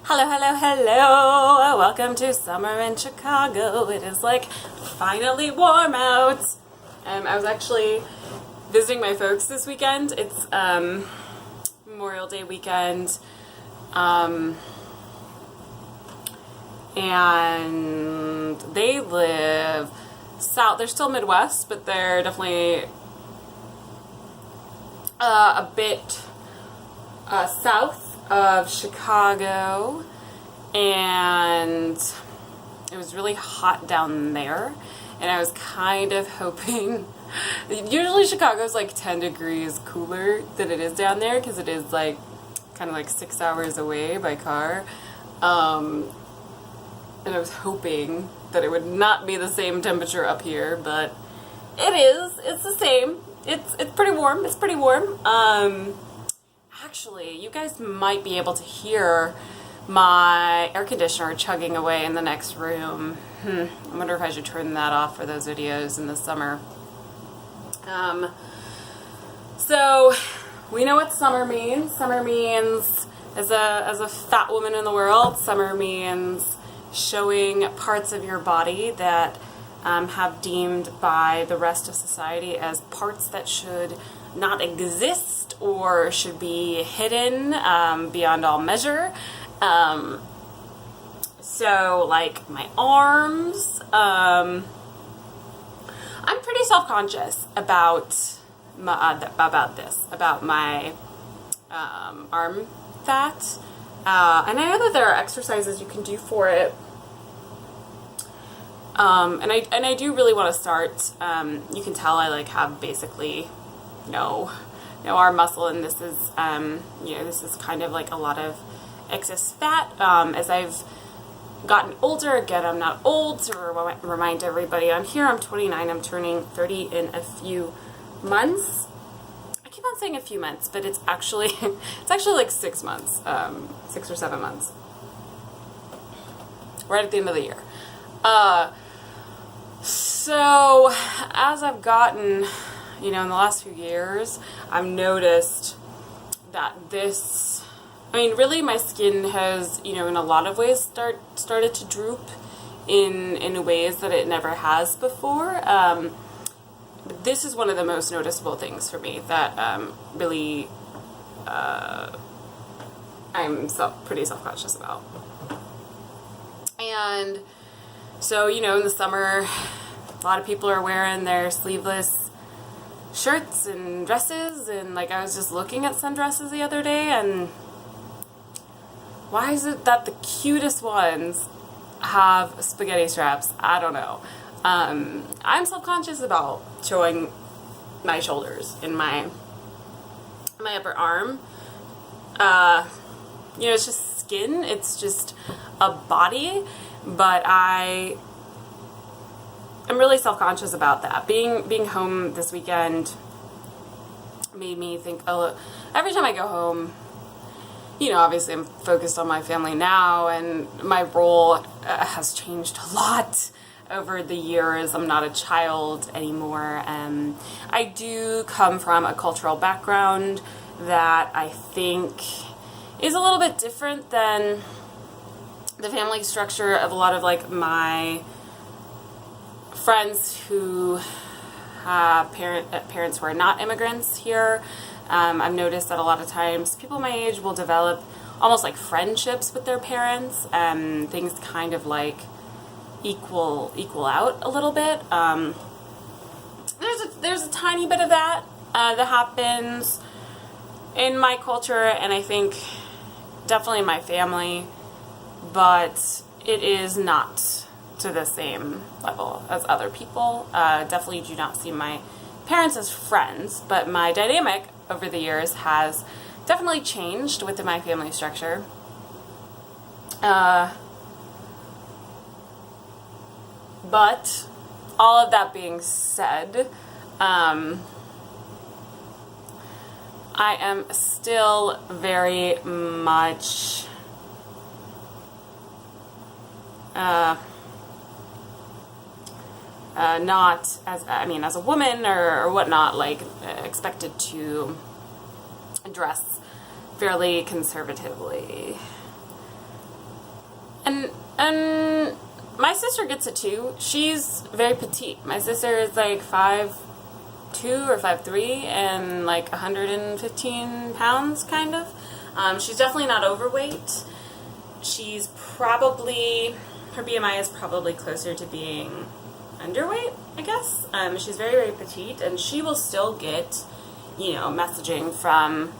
Hello, hello, hello! Welcome to summer in Chicago. It is like finally warm out. I was actually visiting my folks this weekend. It's Memorial Day weekend. And they live south. They're still Midwest, but they're definitely a bit south of Chicago, and it was really hot down there, and I was kind of hoping, usually Chicago's like 10 degrees cooler than it is down there, because it is like kind of like 6 hours away by car, and I was hoping that it would not be the same temperature up here, but it's the same. It's pretty warm. It's pretty warm. Actually, you guys might be able to hear my air conditioner chugging away in the next room. I wonder if I should turn that off for those videos in the summer. So we know what summer means. Summer means, as a fat woman in the world, summer means showing parts of your body that have deemed by the rest of society as parts that should not exist or should be hidden beyond all measure. So like my arms, I'm pretty self-conscious about my arm fat, and I know that there are exercises you can do for it. And I do really want to start. You can tell I have basically no arm muscle, and this is this is kind of like a lot of excess fat. As I've gotten older, again, I'm not old, to remind everybody on here, I'm 29. I'm turning 30 in a few months. I keep on saying a few months, but it's actually like 6 months, 6 or 7 months, right at the end of the year. So as I've gotten, in the last few years, I've noticed that really my skin has, in a lot of ways started to droop in ways that it never has before. But this is one of the most noticeable things for me that really I'm pretty self-conscious about. And so, in the summer, a lot of people are wearing their sleeveless shirts and dresses, and I was just looking at sundresses the other day, and why is it that the cutest ones have spaghetti straps? I don't know. I'm self-conscious about showing my shoulders and my upper arm. It's just skin, it's just a body, but I'm really self-conscious about that. Being home this weekend made me think, every time I go home, obviously I'm focused on my family now, and my role has changed a lot over the years. I'm not a child anymore. I do come from a cultural background that I think is a little bit different than the family structure of a lot of my friends who have parents who are not immigrants here. I've noticed that a lot of times people my age will develop almost like friendships with their parents, and things kind of equal out a little bit. There's a tiny bit of that that happens in my culture, and I think definitely in my family, but it is not to the same level as other people. Definitely do not see my parents as friends, but my dynamic over the years has definitely changed within my family structure. But all of that being said, I am still very much not as a woman or whatnot, expected to dress fairly conservatively. And my sister gets it too. She's very petite. My sister is like 5'2" or 5'3" and like 115 pounds, kind of. She's definitely not overweight. She's probably, her BMI is probably closer to being underweight, I guess. She's very, very petite, and she will still get, messaging from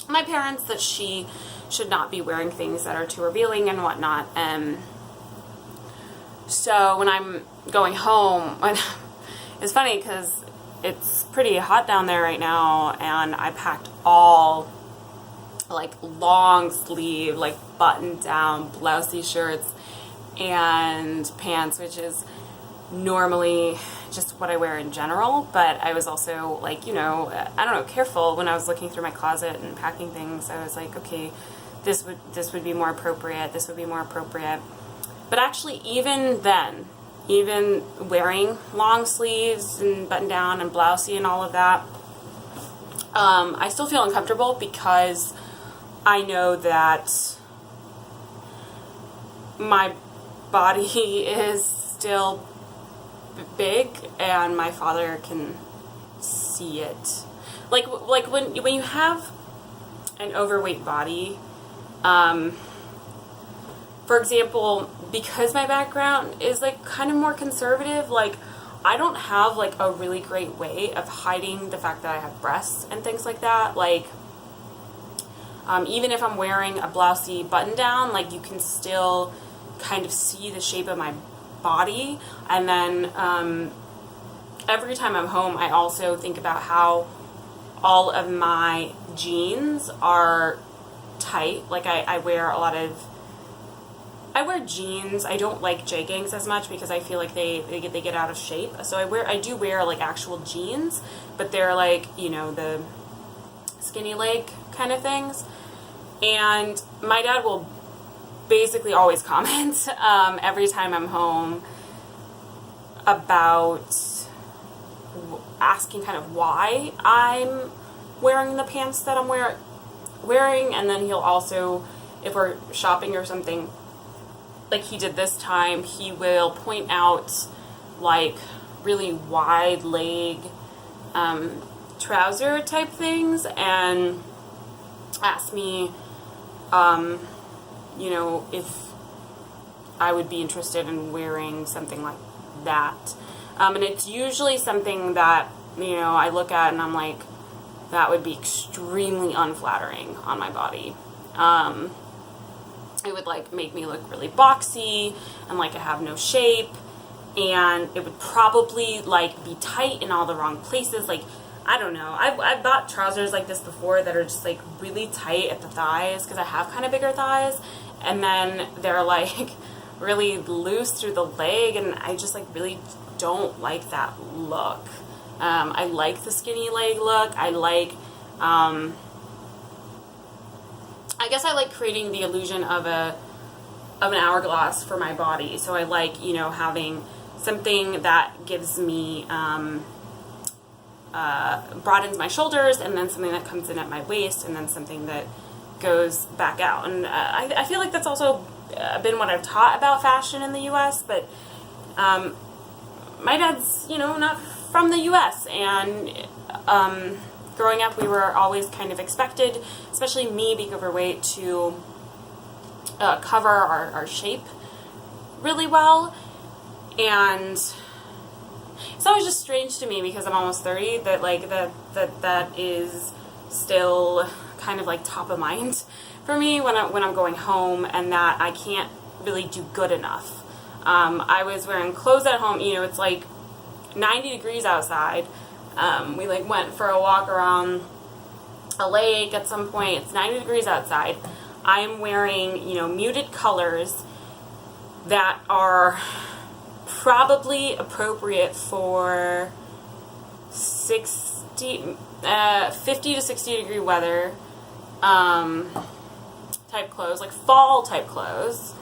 my parents that she should not be wearing things that are too revealing and whatnot. So when I'm going home, it's funny because it's pretty hot down there right now, and I packed all like long sleeve, like button down blousey shirts and pants, which is normally just what I wear in general, but I was also like, careful when I was looking through my closet and packing things. I was like, okay, this would be more appropriate, this would be more appropriate. But actually, even then, even wearing long sleeves and button down and blousey and all of that, I still feel uncomfortable because I know that my body is still big and my father can see it. Like when you have an overweight body, for example, because my background is like kind of more conservative, like I don't have like a really great way of hiding the fact that I have breasts and things like that. Like even if I'm wearing a blousey button down, like you can still kind of see the shape of my body. And then every time I'm home, I also think about how all of my jeans are tight. Like I wear I wear jeans. I don't like jeggings as much because I feel like they get out of shape. So I do wear like actual jeans, but they're like, the skinny leg kind of things. And my dad will basically always comment every time I'm home about asking kind of why I'm wearing the pants that I'm wearing. And then he'll also, if we're shopping or something, like he did this time, he will point out like really wide leg trouser type things and ask me if I would be interested in wearing something like that. And it's usually something that, I look at and I'm like, that would be extremely unflattering on my body. It would like make me look really boxy and like I have no shape, and it would probably like be tight in all the wrong places. Like, I don't know. I've bought trousers like this before that are just like really tight at the thighs because I have kind of bigger thighs, and then they're like really loose through the leg, and I just like really don't like that look. I like the skinny leg look. I guess I like creating the illusion of an hourglass for my body. So I like, having something that gives me broadens my shoulders, and then something that comes in at my waist, and then something that goes back out. And I feel like that's also been what I've taught about fashion in the U.S., but my dad's, not from the U.S., and growing up we were always kind of expected, especially me being overweight, to cover our shape really well. And it's always just strange to me because I'm almost 30 that like that is still kind of like top of mind for me when I'm going home, and that I can't really do good enough. I was wearing clothes at home, it's like 90 degrees outside. We like went for a walk around a lake at some point. It's 90 degrees outside. I am wearing, muted colors that are probably appropriate for 50 to 60 degree weather type clothes, like fall type clothes,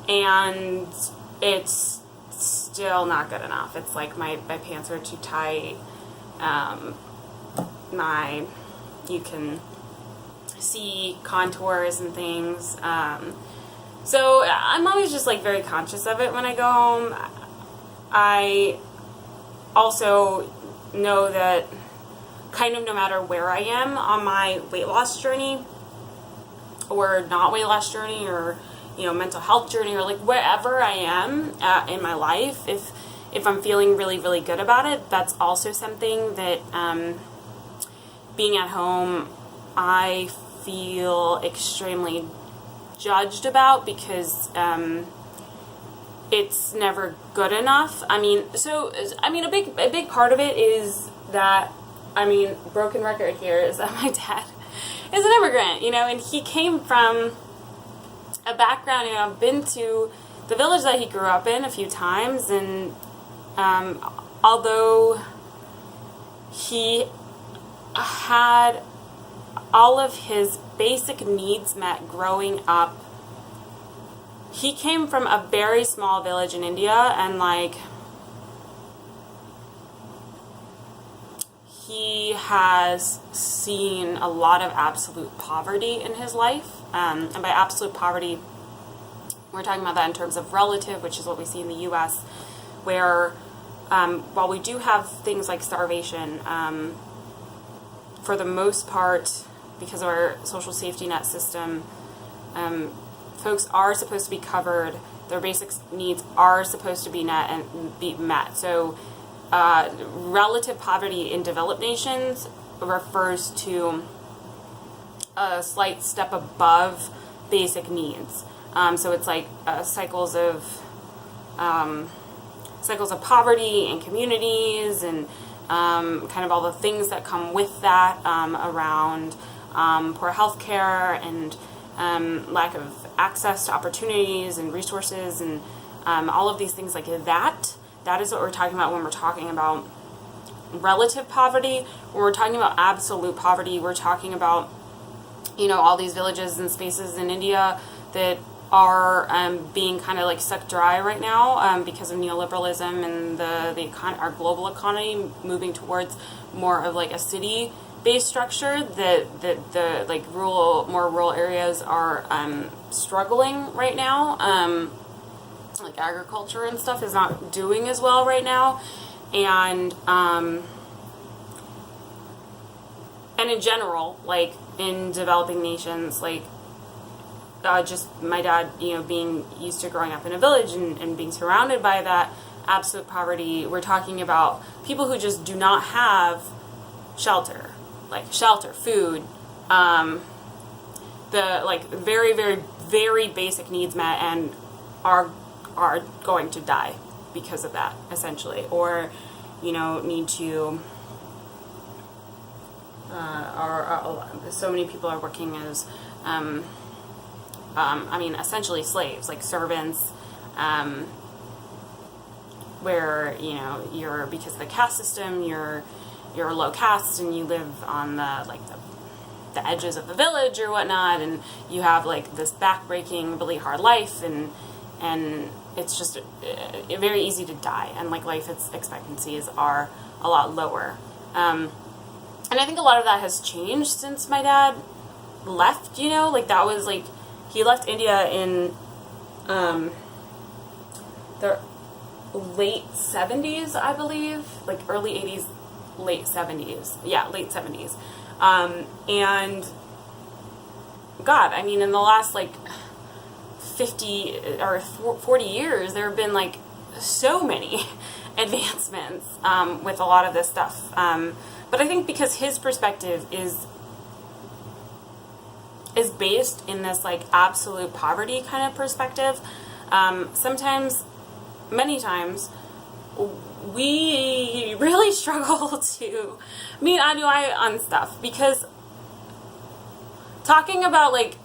and it's still not good enough. It's like my pants are too tight. You can see contours and things. So I'm always just like very conscious of it when I go home. I also know that kind of no matter where I am on my weight loss journey or not weight loss journey or, you know, mental health journey or like wherever I am in my life, if I'm feeling really, really good about it, that's also something that being at home, I feel extremely judged about because it's never good enough. I mean, a big part of it is that, broken record here is that my dad is an immigrant, you know, and he came from a background, you know, I've been to the village that he grew up in a few times, and although he had all of his basic needs met growing up, he came from a very small village in India, and like he has seen a lot of absolute poverty in his life, and by absolute poverty we're talking about that in terms of relative, which is what we see in the US, where while we do have things like starvation, for the most part, because of our social safety net system, folks are supposed to be covered. Their basic needs are supposed to be met. So relative poverty in developed nations refers to a slight step above basic needs. So it's like cycles of poverty in communities, and kind of all the things that come with that, around poor health care and lack of access to opportunities and resources, and all of these things like that. That is what we're talking about when we're talking about relative poverty. When we're talking about absolute poverty, we're talking about, you know, all these villages and spaces in India that are being kind of like sucked dry right now because of neoliberalism and our global economy moving towards more of like a city-based structure. That the like more rural areas are struggling right now. Like agriculture and stuff is not doing as well right now, and in general, like in developing nations, like just my dad, you know, being used to growing up in a village and being surrounded by that absolute poverty. We're talking about people who just do not have shelter, food, the like very, very, very basic needs met, and are going to die because of that, essentially, or, you know, need to so many people are working as essentially slaves, like servants, where, you know, you're, because of the caste system, you're low caste and you live on the edges of the village or whatnot, and you have like this backbreaking, really hard life, and it's just very easy to die, and like life expectancies are a lot lower. And I think a lot of that has changed since my dad left, you know, like that was like, he left India in the late 70s, I believe, like early 80s, late 70s. Yeah, late 70s. And God, I mean, in the last like 50 or 40 years, there have been like so many advancements with a lot of this stuff. But I think because his perspective is based in this like absolute poverty kind of perspective, many times, we really struggle to meet eye to eye on stuff, because talking about like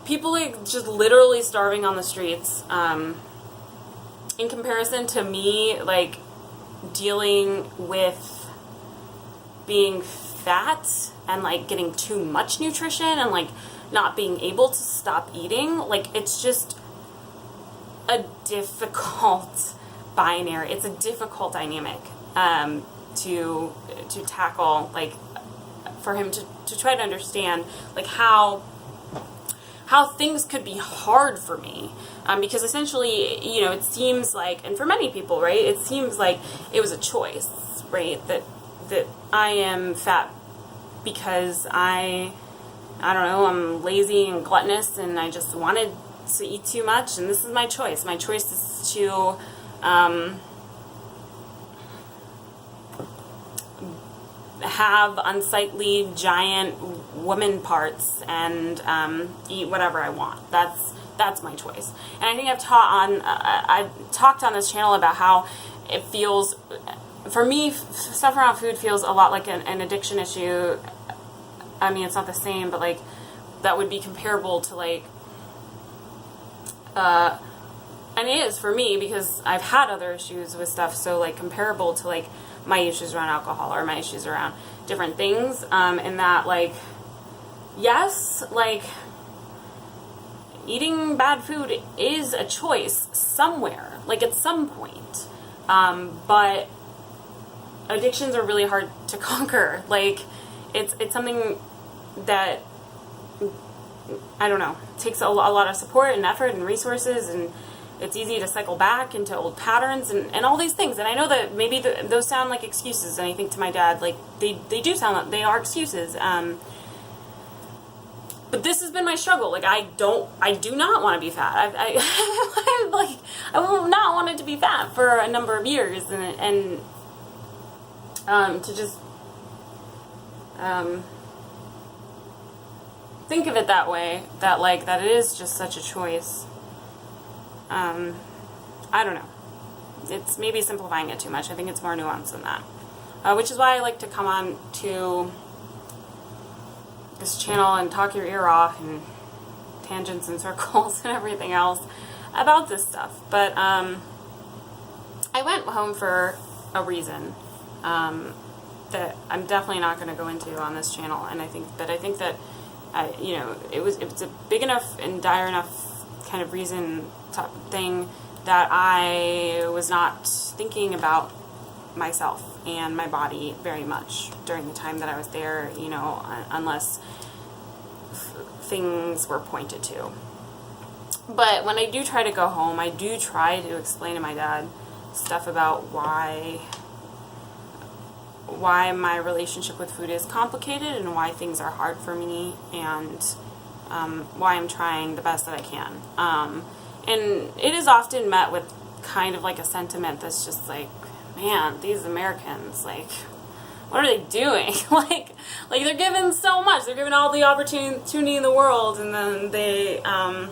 people like just literally starving on the streets, in comparison to me like dealing with being fat and like getting too much nutrition and like not being able to stop eating, like it's just a difficult binary. It's a difficult dynamic to tackle, like for him to try to understand like how how things could be hard for me. Because essentially, it seems like, and for many people, right, it seems like it was a choice, right, that I am fat because I don't know, I'm lazy and gluttonous and I just wanted to eat too much, and this is my choice. My choice is to have unsightly giant woman parts and eat whatever I want. That's my choice. And I think I've talked on this channel about how it feels, for me, stuff around food feels a lot like an addiction issue. I mean, it's not the same, but like that would be comparable to like, and it is for me because I've had other issues with stuff, so like comparable to like my issues around alcohol or my issues around different things, in that like, yes, like eating bad food is a choice somewhere, like at some point, but addictions are really hard to conquer. Like it's something that, I don't know, takes a lot of support and effort and resources, and it's easy to cycle back into old patterns and all these things. And I know that maybe those sound like excuses, and I think to my dad, like, they do sound like they are excuses. But this has been my struggle. Like, I do not want to be fat. I will not wanted to be fat for a number of years, and to just think of it that way, that it is just such a choice. I don't know. It's maybe simplifying it too much. I think it's more nuanced than that. Which is why I like to come on to this channel and talk your ear off and tangents and circles and everything else about this stuff. But I went home for a reason that I'm definitely not going to go into on this channel. And I think that it was a big enough and dire enough kind of reason type thing that I was not thinking about myself and my body very much during the time that I was there, unless things were pointed to. But when I do try to go home, I do try to explain to my dad stuff about why my relationship with food is complicated and why things are hard for me, and why I'm trying the best that I can. And it is often met with kind of like a sentiment that's just like, man, these Americans, like, what are they doing? like they're given so much. They're given all the opportunity in the world, and then they kind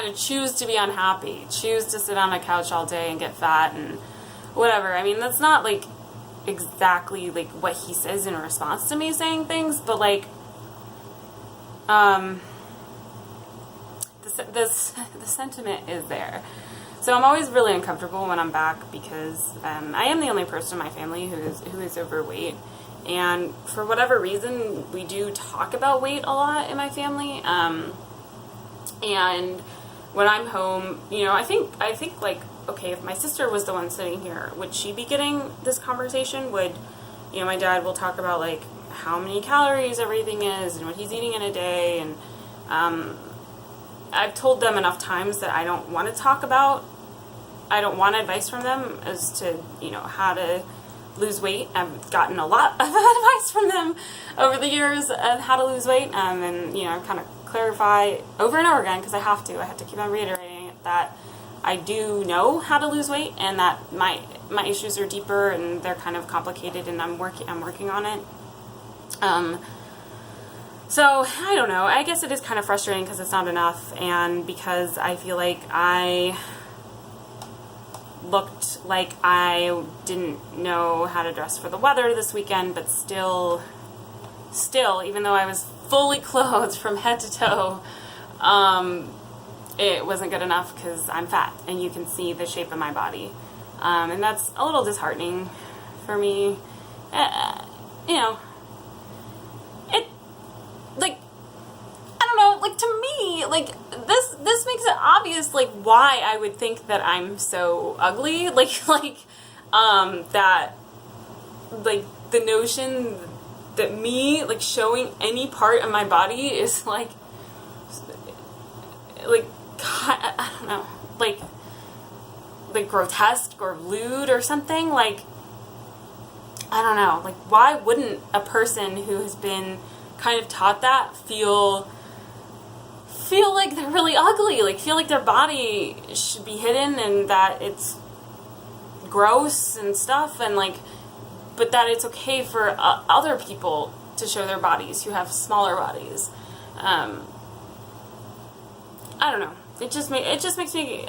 of choose to be unhappy, choose to sit on a couch all day and get fat and whatever. I mean, that's not like exactly like what he says in response to me saying things, but like the sentiment is there. So I'm always really uncomfortable when I'm back because I am the only person in my family who is overweight, and for whatever reason we do talk about weight a lot in my family. And when I'm home, I think like, okay, if my sister was the one sitting here, would she be getting this conversation? Would, my dad will talk about like how many calories everything is and what he's eating in a day, and I've told them enough times that I don't want advice from them as to, how to lose weight. I've gotten a lot of advice from them over the years of how to lose weight, and, kind of clarify over and over again, because I have to keep on reiterating it, that I do know how to lose weight, and that my issues are deeper and they're kind of complicated, and I'm working on it. So, I don't know. I guess it is kind of frustrating because it's not enough, and because I feel like I looked like I didn't know how to dress for the weather this weekend, but still, even though I was fully clothed from head to toe, it wasn't good enough because I'm fat, and you can see the shape of my body. And that's a little disheartening for me. To me, like, this makes it obvious, like, why I would think that I'm so ugly, that, like, the notion that me, like, showing any part of my body is, like, like, I don't know, like grotesque or lewd or something. Like, I don't know, like, why wouldn't a person who has been kind of taught that feel like they're really ugly, like feel like their body should be hidden and that it's gross and stuff, and like, but that it's okay for other people to show their bodies who have smaller bodies. I don't know. It just makes me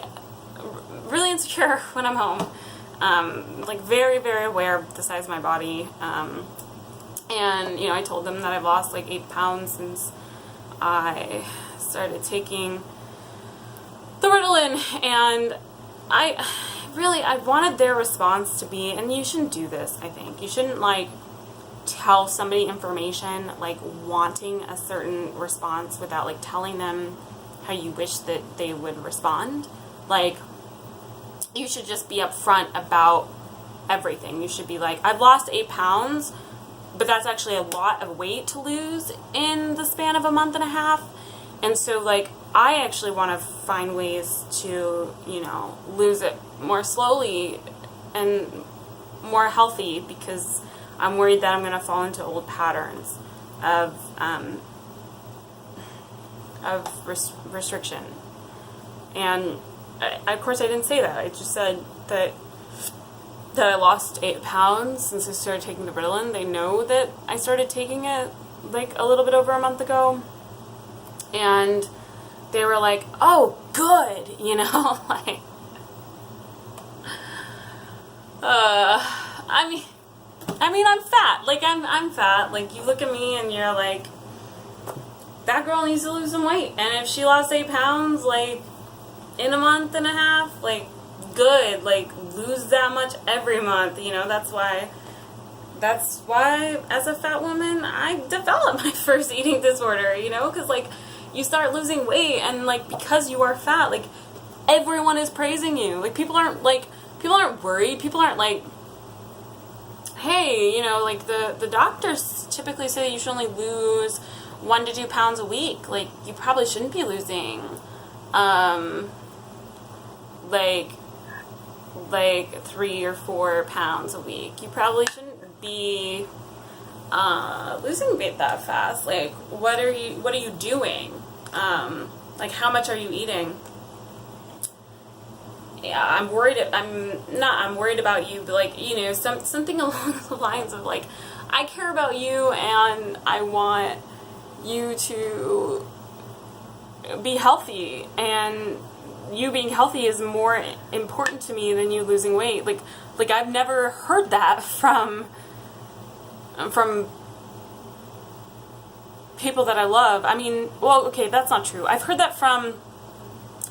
really insecure when I'm home. Like, very, very aware of the size of my body. And, you know, I told them that I've lost like 8 pounds since I started taking the Ritalin, and I wanted their response to be, and you shouldn't do this, I think. You shouldn't, like, tell somebody information, like, wanting a certain response without, like, telling them how you wish that they would respond. Like, you should just be upfront about everything. You should be like, I've lost 8 pounds, but that's actually a lot of weight to lose in the span of a month and a half. And so, like, I actually want to find ways to, you know, lose it more slowly and more healthy, because I'm worried that I'm going to fall into old patterns of restriction. And of course I didn't say that. I just said that I lost 8 pounds since I started taking the Ritalin. They know that I started taking it like a little bit over a month ago. And they were like, oh, good, you know, like, I mean, I'm fat. Like, I'm fat. Like, you look at me and you're like, that girl needs to lose some weight. And if she lost 8 pounds, like, in a month and a half, like, good. Like, lose that much every month, you know. That's why, as a fat woman, I developed my first eating disorder, you know, because, like, you start losing weight, and, like, because you are fat, like, everyone is praising you. Like, people aren't worried. People aren't like, hey, you know, like, the doctors typically say that you should only lose 1 to 2 pounds a week. Like, you probably shouldn't be losing, like 3 or 4 pounds a week. You probably shouldn't be losing weight that fast. Like, what are you doing? Like, how much are you eating? Yeah, I'm worried about you, but, like, you know, something along the lines of, like, I care about you and I want you to be healthy, and you being healthy is more important to me than you losing weight. Like I've never heard that from people that I love. I mean, well, okay, that's not true. I've heard that from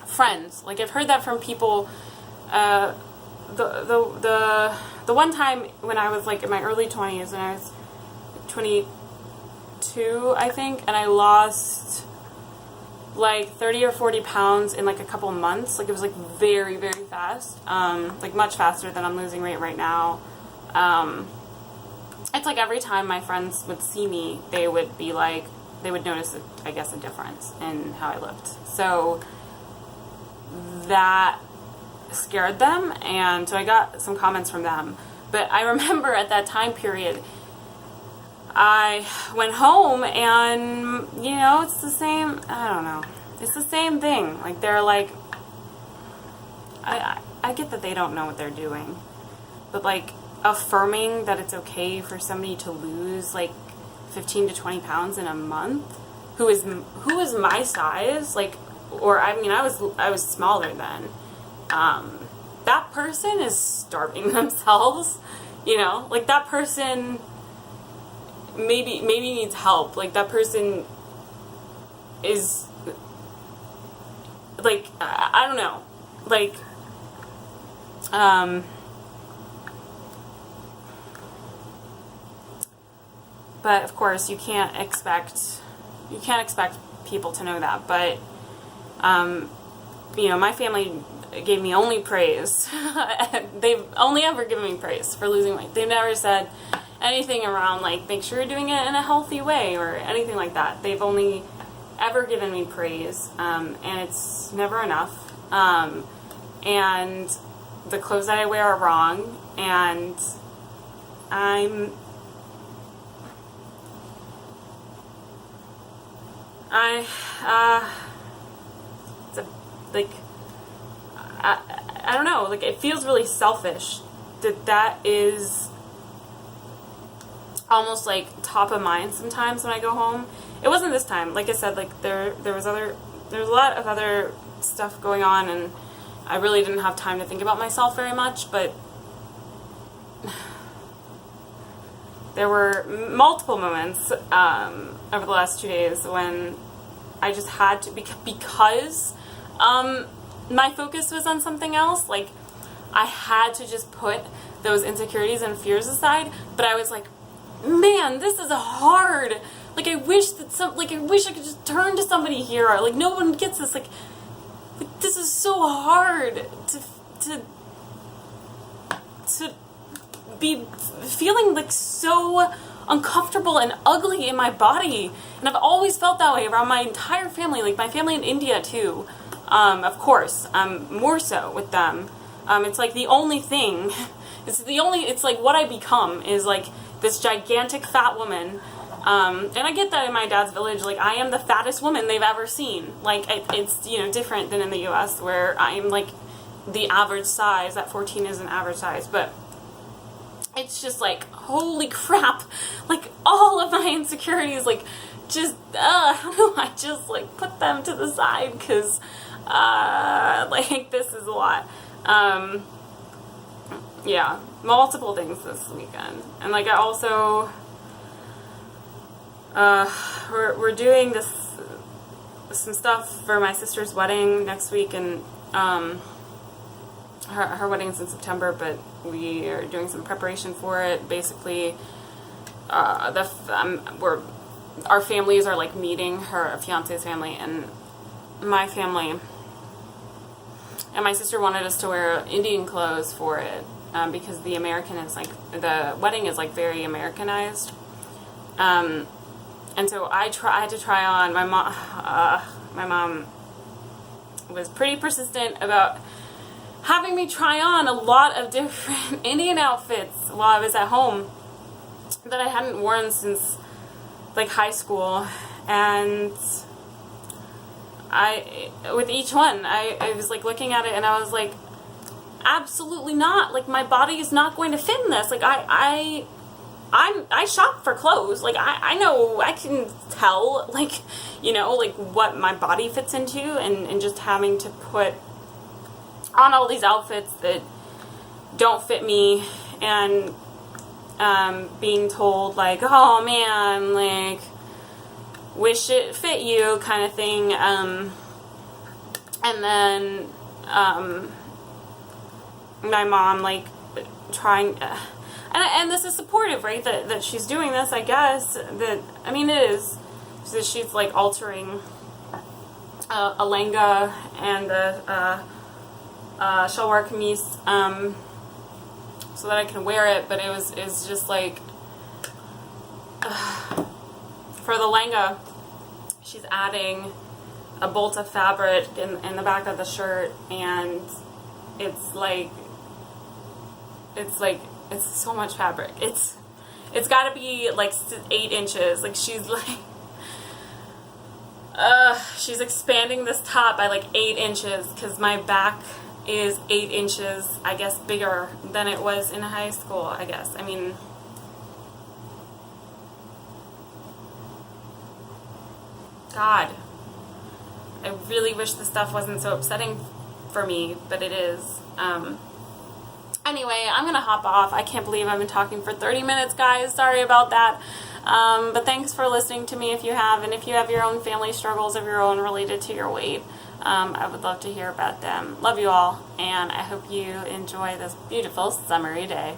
friends. Like, I've heard that from people. The one time when I was, like, in my early 20s, and I was 22, I think, and I lost like 30 or 40 pounds in like a couple months. Like, it was like very, very fast, like much faster than I'm losing weight right now. It's like every time my friends would see me, they would be like, they would notice, I guess, a difference in how I looked. So that scared them, and so I got some comments from them. But I remember at that time period, I went home, and, you know, it's the same, I don't know, it's the same thing. Like, they're like, I get that they don't know what they're doing, but, like, affirming that it's okay for somebody to lose, like, 15 to 20 pounds in a month, who is my size, like, or, I mean, I was smaller then, that person is starving themselves, you know, like, that person maybe needs help. Like, that person is, like, I don't know, like, but of course you can't expect people to know that. But you know, my family gave me only praise. They've only ever given me praise for losing weight. They've never said anything around, like, make sure you're doing it in a healthy way or anything like that. They've only ever given me praise, and it's never enough. And the clothes that I wear are wrong, and I don't know, like, it feels really selfish that is almost like top of mind sometimes when I go home. It wasn't this time. Like I said, like there was a lot of other stuff going on, and I really didn't have time to think about myself very much, but there were multiple moments over the last 2 days when I just had to, because my focus was on something else. Like, I had to just put those insecurities and fears aside, but I was like, man, this is hard. Like, I wish I could just turn to somebody here. Like, no one gets this. Like this is so hard to be feeling like so uncomfortable and ugly in my body. And I've always felt that way around my entire family, like my family in India too. Of course, more so with them. It's like the only thing, it's like what I become is like this gigantic fat woman. And I get that in my dad's village, like I am the fattest woman they've ever seen. Like it's, different than in the US where I'm like the average size. That 14 is an average size, but it's just like, holy crap, like all of my insecurities, like just, how do I just like put them to the side? Because, like this is a lot. Yeah, multiple things this weekend. And like I also, we're doing some stuff for my sister's wedding next week, and her wedding's in September, but we are doing some preparation for it. Basically, our families are like meeting, her fiance's family and my family. And my sister wanted us to wear Indian clothes for it, because the wedding is like very Americanized. And so I had to try on. My mom was pretty persistent about having me try on a lot of different Indian outfits while I was at home that I hadn't worn since like high school. And with each one, I was like looking at it and I was like, absolutely not. Like my body is not going to fit in this. Like I shop for clothes. Like I know, I can tell, like, like what my body fits into, and just having to put on all these outfits that don't fit me, and being told like, oh man, like wish it fit you kind of thing. And then my mom like trying, and this is supportive, right, that she's doing this, I guess. It is. So she's like altering a lehenga and a shalwar kameez, so that I can wear it. But it's just like, for the lehenga, she's adding a bolt of fabric in the back of the shirt, and it's so much fabric. It's got to be like 8 inches. Like she's like, she's expanding this top by like 8 inches because my back is 8 inches, I guess, bigger than it was in high school, I guess. God, I really wish this stuff wasn't so upsetting for me, but it is. Anyway, I'm going to hop off. I can't believe I've been talking for 30 minutes, guys. Sorry about that. But thanks for listening to me if you have. And if you have your own family struggles of your own related to your weight, I would love to hear about them. Love you all, and I hope you enjoy this beautiful summery day.